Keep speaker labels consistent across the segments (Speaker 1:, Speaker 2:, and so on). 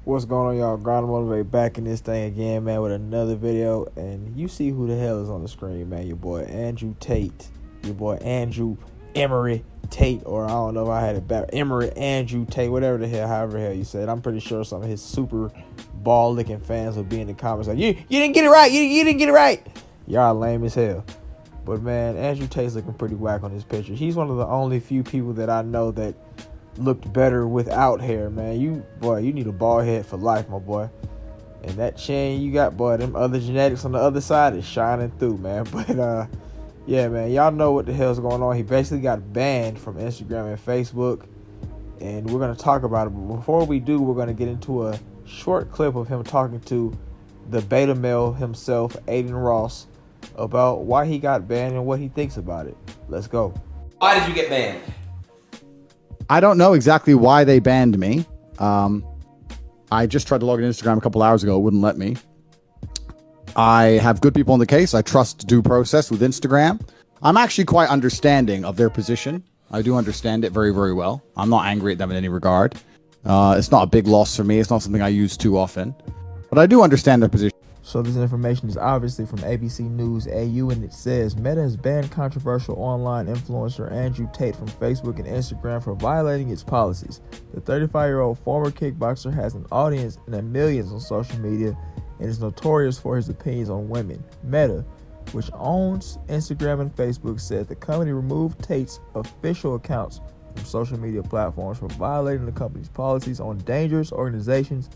Speaker 1: What's going on, y'all? Grind Motivate back in this thing again, man, with another video. And you see who the hell is on the screen, man. Your boy Andrew Tate. Your boy Andrew Emery Tate. Or I don't know if I had it back. Emery Andrew Tate. Whatever the hell, however the hell you said. I'm pretty sure some of his super ball-licking fans will be in the comments like, you didn't get it right. You didn't get it right. Y'all lame as hell. But, man, Andrew Tate's looking pretty whack on this picture. He's one of the only few people that I know that looked better without hair, man. You need a bald head for life, my boy. And that chin you got, boy, them other genetics on the other side is shining through, man. But yeah, man, y'all know what the hell's going on. He basically got banned from Instagram and Facebook, and we're gonna talk about it. But before we do, we're gonna get into a short clip of him talking to the beta male himself, Aiden Ross, about why he got banned and what he thinks about it. Let's go.
Speaker 2: Why did you get banned?
Speaker 3: I don't know exactly why they banned me. I just tried to log in Instagram a couple hours ago. It wouldn't let me. I have good people in the case. I trust due process with Instagram. I'm actually quite understanding of their position. I do understand it very, very well. I'm not angry at them in any regard. It's not a big loss for me. It's not something I use too often. But I do understand their position.
Speaker 1: So this information is obviously from ABC News AU, and it says Meta has banned controversial online influencer Andrew Tate from Facebook and Instagram for violating its policies. The 35-year-old former kickboxer has an audience in the millions on social media and is notorious for his opinions on women. Meta, which owns Instagram and Facebook, said the company removed Tate's official accounts from social media platforms for violating the company's policies on dangerous organizations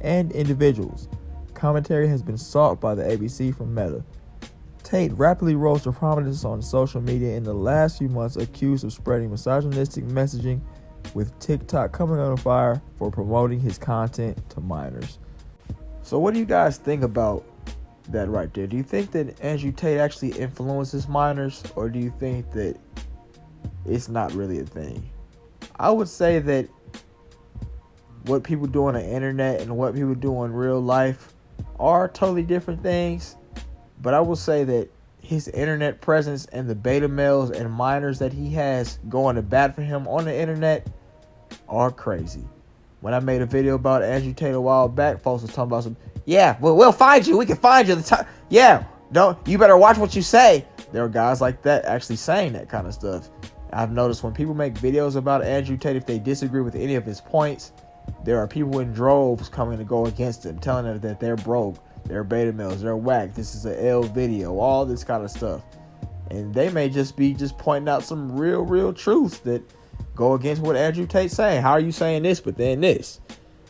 Speaker 1: and individuals. Commentary has been sought by the ABC from Meta. Tate rapidly rose to prominence on social media in the last few months, accused of spreading misogynistic messaging, with TikTok coming under fire for promoting his content to minors. So what do you guys think about that right there? Do you think that Andrew Tate actually influences minors, or do you think that it's not really a thing? I would say that what people do on the internet and what people do in real life are totally different things, but I will say that his internet presence and the beta males and minors that he has going to bat for him on the internet are crazy. When I made a video about Andrew Tate a while back, folks was talking about some, yeah, we'll find you. We can find you. You better watch what you say. There are guys like that actually saying that kind of stuff. I've noticed when people make videos about Andrew Tate, if they disagree with any of his points, there are people in droves coming to go against him, telling them that they're broke, they're beta males, they're whack, this is an L video, all this kind of stuff. And they may just be pointing out some real truths that go against what Andrew Tate's saying. How are you saying this, but then this?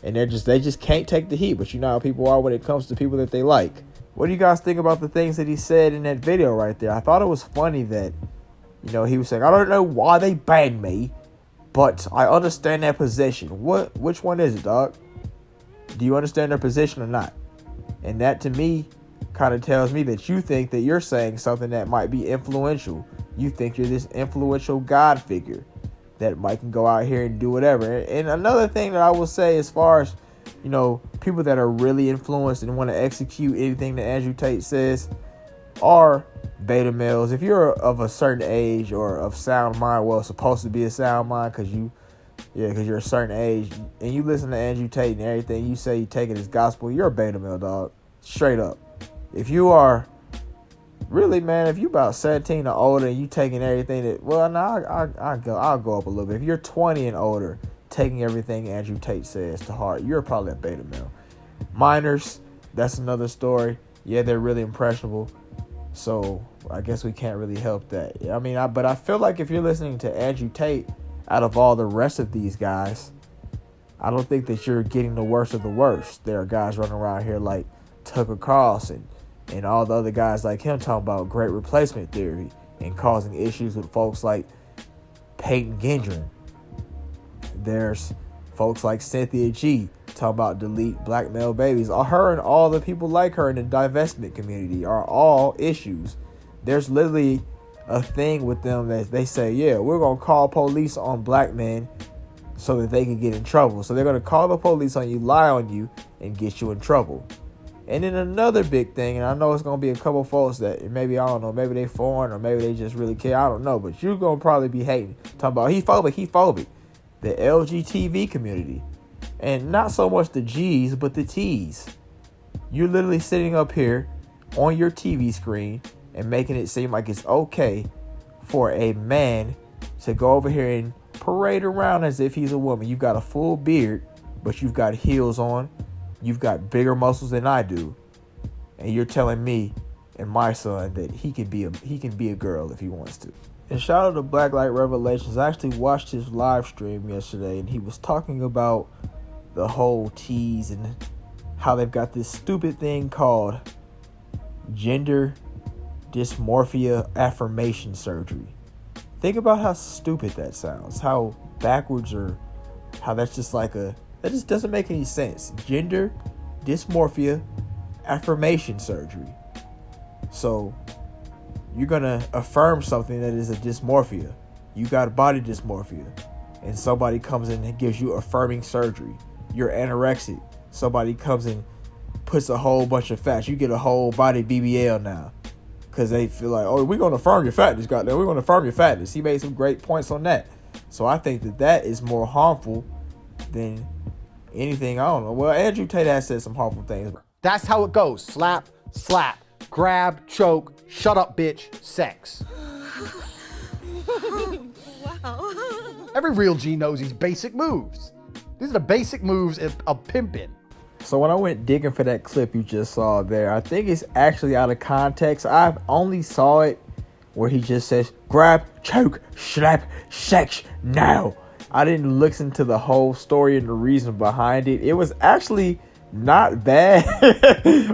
Speaker 1: And they just can't take the heat. But you know how people are when it comes to people that they like. What do you guys think about the things that he said in that video right there? I thought it was funny that, he was saying, I don't know why they banned me, but I understand their position. Which one is it, dog? Do you understand their position or not? And that, to me, kind of tells me that you think that you're saying something that might be influential. You think you're this influential God figure that might can go out here and do whatever. And another thing that I will say, as far as, people that are really influenced and want to execute anything that Andrew Tate says, are beta males. If you're of a certain age or of sound mind, well, supposed to be a sound mind because you're a certain age, and you listen to Andrew Tate and everything you say you take it as gospel, you're a beta male, dog. Straight up. If you are really, man, if you about 17 or older and you taking everything that, well, no, I'll go up a little bit. If you're 20 and older, taking everything Andrew Tate says to heart, you're probably a beta male. Minors, that's another story. Yeah, they're really impressionable. So I guess we can't really help that. But I feel like if you're listening to Andrew Tate, out of all the rest of these guys, I don't think that you're getting the worst of the worst. There are guys running around here like Tucker Carlson and all the other guys like him talking about great replacement theory and causing issues with folks like Peyton Gendron. There's folks like Cynthia G talking about delete black male babies. Her and all the people like her in the divestment community are all issues. There's literally a thing with them that they say, yeah, we're going to call police on black men so that they can get in trouble. So they're going to call the police on you, lie on you, and get you in trouble. And then another big thing, and I know it's going to be a couple folks that maybe, I don't know, maybe they foreign or maybe they just really care. I don't know, but you're going to probably be hating. Talking about he phobic. The LGTV community. And not so much the G's, but the T's. You're literally sitting up here on your TV screen and making it seem like it's okay for a man to go over here and parade around as if he's a woman. You've got a full beard, but you've got heels on. You've got bigger muscles than I do. And you're telling me and my son that he can be a girl if he wants to. And shout out to Blacklight Revelations. I actually watched his live stream yesterday, and he was talking about the whole tease and how they've got this stupid thing called gender dysmorphia affirmation surgery. Think about how stupid that sounds, how backwards, or how that's just that just doesn't make any sense. Gender dysmorphia affirmation surgery. So you're gonna affirm something that is a dysmorphia. You got body dysmorphia, and somebody comes in and gives you affirming surgery. You're anorexic. Somebody comes and puts a whole bunch of fat. You get a whole body BBL now, because they feel like, oh, we're gonna affirm your fatness, goddamn. We're gonna affirm your fatness. He made some great points on that. So I think that is more harmful than anything. I don't know. Well, Andrew Tate has said some harmful things.
Speaker 2: That's how it goes. Slap, slap, grab, choke, shut up, bitch, sex.
Speaker 4: Wow.
Speaker 2: Every real G knows these basic moves. These are the basic moves of pimping.
Speaker 1: So when I went digging for that clip you just saw there, I think it's actually out of context. I only saw it where he just says, grab, choke, slap, sex, now. I didn't listen to the whole story and the reason behind it. It was actually not bad.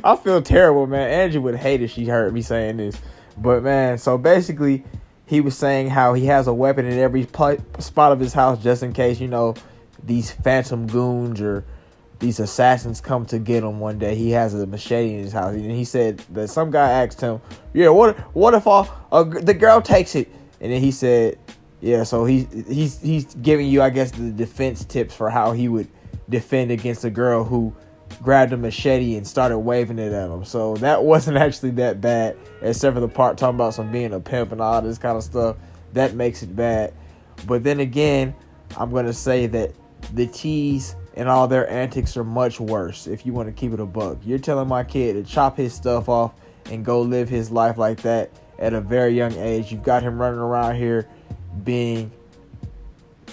Speaker 1: I feel terrible, man. Angie would hate if she heard me saying this. But, man, so basically, he was saying how he has a weapon in every spot of his house just in case, these phantom goons or these assassins come to get him one day. He has a machete in his house. And he said that some guy asked him, yeah, what if the girl takes it? And then he said, yeah, so he's giving you, I guess, the defense tips for how he would defend against a girl who grabbed a machete and started waving it at him. So that wasn't actually that bad, except for the part talking about some being a pimp and all this kind of stuff. That makes it bad. But then again, I'm going to say that the T's and all their antics are much worse. If you want to keep it a buck, you're telling my kid to chop his stuff off and go live his life like that at a very young age. You've got him running around here being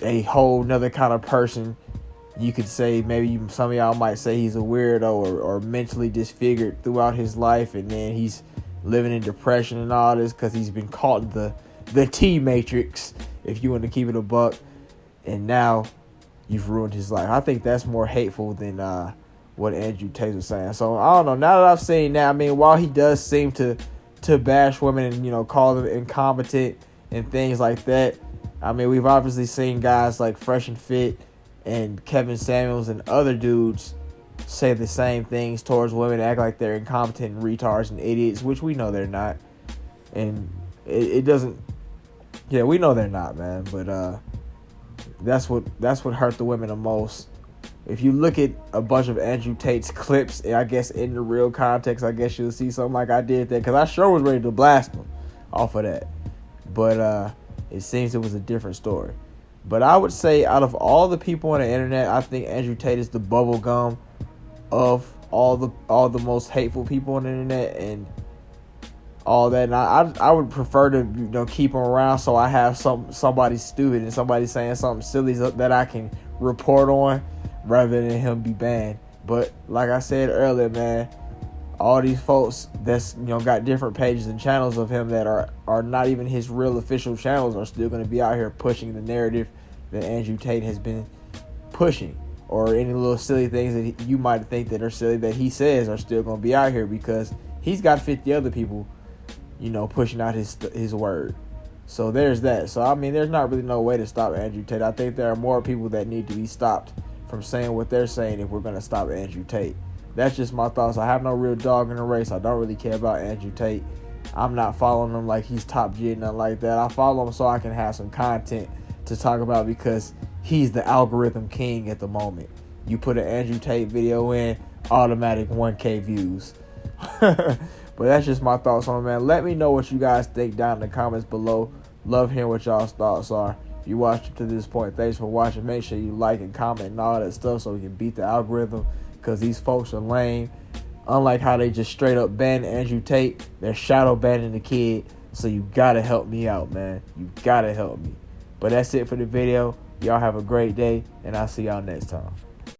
Speaker 1: a whole nother kind of person. You could say, maybe some of y'all might say he's a weirdo or mentally disfigured throughout his life, and then he's living in depression and all this because he's been caught in the T matrix, if you want to keep it a buck, and now you've ruined his life. I think that's more hateful than what Andrew Tate was saying. So I don't know. Now that I've seen that, I mean, while he does seem to bash women and call them incompetent and things like that, I mean, we've obviously seen guys like Fresh and Fit and Kevin Samuels and other dudes say the same things towards women, act like they're incompetent and retards and idiots, which we know they're not. And it doesn't, yeah, we know they're not, man. But that's what hurt the women the most. If you look at a bunch of Andrew Tate's clips, I guess in the real context, I guess you'll see something like I did there, because I sure was ready to blast him off of that. But it seems it was a different story. But I would say out of all the people on the internet, I think Andrew Tate is the bubble gum of all the most hateful people on the internet and all that. And I would prefer to keep him around so I have somebody stupid and somebody saying something silly that I can report on rather than him be banned. But like I said earlier, man, all these folks that's got different pages and channels of him that are not even his real official channels are still going to be out here pushing the narrative that Andrew Tate has been pushing, or any little silly things that you might think that are silly that he says are still going to be out here because he's got 50 other people pushing out his word. So there's that. So I mean, there's not really no way to stop Andrew Tate. I think there are more people that need to be stopped from saying what they're saying if we're going to stop Andrew Tate. That's just my thoughts. I have no real dog in the race. I don't really care about Andrew Tate. I'm not following him like he's top G, nothing like that. I follow him so I can have some content to talk about because he's the algorithm king at the moment. You put an Andrew Tate video in, automatic 1K views. But that's just my thoughts on it, man. Let me know what you guys think down in the comments below. Love hearing what y'all's thoughts are. If you watched to this point, thanks for watching. Make sure you like and comment and all that stuff so we can beat the algorithm, because these folks are lame. Unlike how they just straight up banned Andrew Tate, they're shadow banning the kid. So you gotta help me out, man. You gotta help me. But that's it for the video. Y'all have a great day, and I'll see y'all next time.